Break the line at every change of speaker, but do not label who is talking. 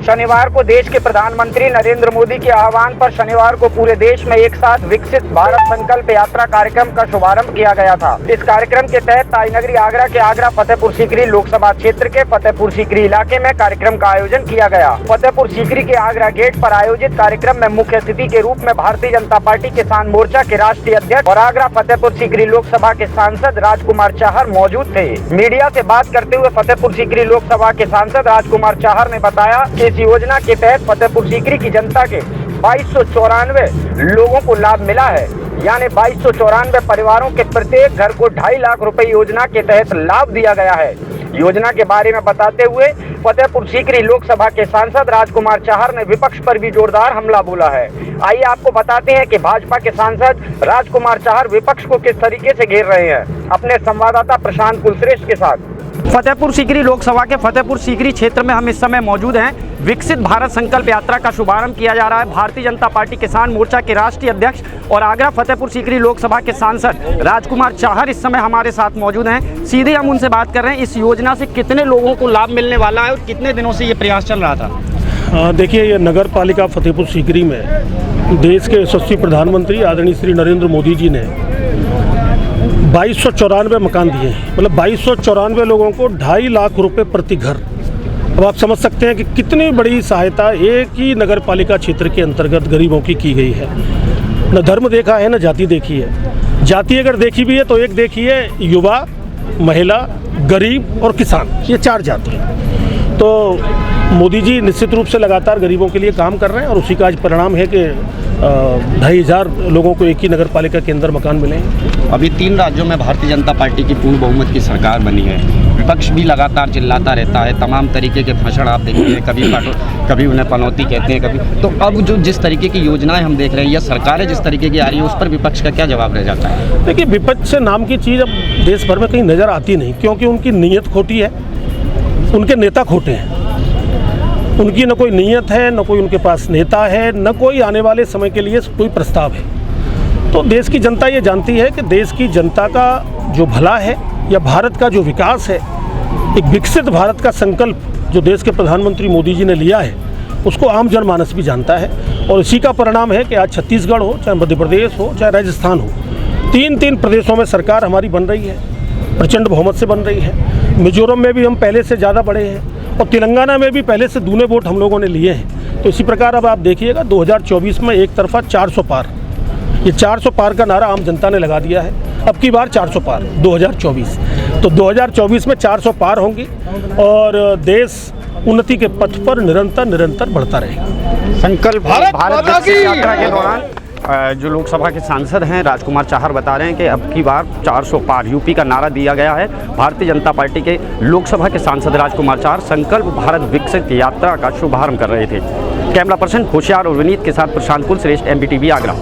शनिवार को देश के प्रधानमंत्री नरेंद्र मोदी के आह्वान पर शनिवार को पूरे देश में एक साथ विकसित भारत संकल्प यात्रा कार्यक्रम का शुभारंभ किया गया था। इस कार्यक्रम के तहत ताजनगरी आगरा के आगरा फतेहपुर सीकरी लोकसभा क्षेत्र के फतेहपुर सीकरी इलाके में कार्यक्रम का आयोजन किया गया। फतेहपुर सीकरी के आगरा गेट पर आयोजित कार्यक्रम में मुख्य अतिथि के रूप में भारतीय जनता पार्टी किसान मोर्चा के राष्ट्रीय अध्यक्ष और आगरा फतेहपुर सीकरी लोकसभा के सांसद राजकुमार चाहर मौजूद थे। मीडिया से बात करते हुए फतेहपुर सीकरी लोकसभा के सांसद राजकुमार चाहर ने बताया कि इस योजना के तहत फतेहपुर सीकरी की जनता के 2294 लोगों को लाभ मिला है, यानी 2294 परिवारों के प्रत्येक घर को 2.5 लाख रुपए योजना के तहत लाभ दिया गया है। योजना के बारे में बताते हुए फतेहपुर सीकरी लोकसभा के सांसद राजकुमार चाहर ने विपक्ष पर भी जोरदार हमला बोला है। आइए आपको बताते हैं कि भाजपा के सांसद राजकुमार चाहर विपक्ष को किस तरीके से घेर रहे हैं, अपने संवाददाता प्रशांत कुलश्रेष्ठ के साथ। फतेहपुर सीकरी लोकसभा के फतेहपुर सीकरी क्षेत्र में हम इस समय मौजूद हैं। विकसित भारत संकल्प यात्रा का शुभारंभ किया जा रहा है। भारतीय जनता पार्टी किसान मोर्चा के राष्ट्रीय अध्यक्ष और आगरा फतेहपुर सीकरी लोकसभा के सांसद राजकुमार चाहर इस समय हमारे साथ मौजूद हैं। सीधे हम उनसे बात कर रहे हैं, इस योजना से कितने लोगों को लाभ मिलने वाला है और कितने दिनों से ये प्रयास चल रहा था?
देखिए, ये नगर पालिका फतेहपुर सीकरी में देश के यशस्वी प्रधानमंत्री आदरणीय श्री नरेंद्र मोदी जी ने 2294 मकान दिए हैं। मतलब 2294 लोगों को 2.5 लाख रुपए प्रति घर। अब आप समझ सकते हैं कि कितनी बड़ी सहायता एक ही नगर पालिका क्षेत्र के अंतर्गत गरीबों की गई है। न धर्म देखा है, न जाति देखी है। जाति अगर देखी भी है तो एक देखी है युवा, महिला, गरीब और किसान, ये 4 जाति हैं। तो मोदी जी निश्चित रूप से लगातार गरीबों के लिए काम कर रहे हैं और उसी का आज परिणाम है कि 2,500 लोगों को एक ही नगर पालिका के अंदर मकान मिले हैं।
अभी 3 राज्यों में भारतीय जनता पार्टी की पूर्ण बहुमत की सरकार बनी है। विपक्ष भी लगातार चिल्लाता रहता है, तमाम तरीके के भाषण आप देखते हैं, कभी उन्हें पनौती कहते हैं, कभी। तो अब जो जिस तरीके की योजनाएं हम देख रहे हैं या सरकारें जिस तरीके की आ रही है, उस पर विपक्ष का क्या जवाब रह जाता है?
देखिए, विपक्ष नाम की चीज़ अब देश भर में कहीं नज़र आती नहीं, क्योंकि उनकी नीयत खोटी है, उनके नेता खोटे हैं। उनकी न कोई नीयत है, न कोई उनके पास नेता है, न कोई आने वाले समय के लिए कोई प्रस्ताव है। तो देश की जनता ये जानती है कि देश की जनता का जो भला है या भारत का जो विकास है, एक विकसित भारत का संकल्प जो देश के प्रधानमंत्री मोदी जी ने लिया है, उसको आम जनमानस भी जानता है। और इसी का परिणाम है कि आज छत्तीसगढ़ हो, चाहे मध्य प्रदेश हो, चाहे राजस्थान हो, 3 प्रदेशों में सरकार हमारी बन रही है, प्रचंड बहुमत से बन रही है। मिजोरम में भी हम पहले से ज़्यादा बढ़े हैं और तेलंगाना में भी पहले से दूने वोट हम लोगों ने लिए हैं। तो इसी प्रकार अब आप देखिएगा 2024 में एक तरफा 400 पार, ये 400 पार का नारा आम जनता ने लगा दिया है। अब की बार 400 पार 2024, तो 2024 में 400 पार होंगी और देश उन्नति के पथ पर निरंतर बढ़ता रहेगा।
संकल्प भारत यात्रा के दौरान जो लोकसभा के सांसद हैं राजकुमार चाहर बता रहे हैं कि अब की बार 400 पार यूपी का नारा दिया गया है। भारतीय जनता पार्टी के लोकसभा के सांसद राजकुमार चाहर संकल्प भारत विकसित यात्रा का शुभारंभ कर रहे थे। कैमरा पर्सन होशियार और विनीत के साथ प्रशांत कुलश्रेष्ठ, MBTV आगरा।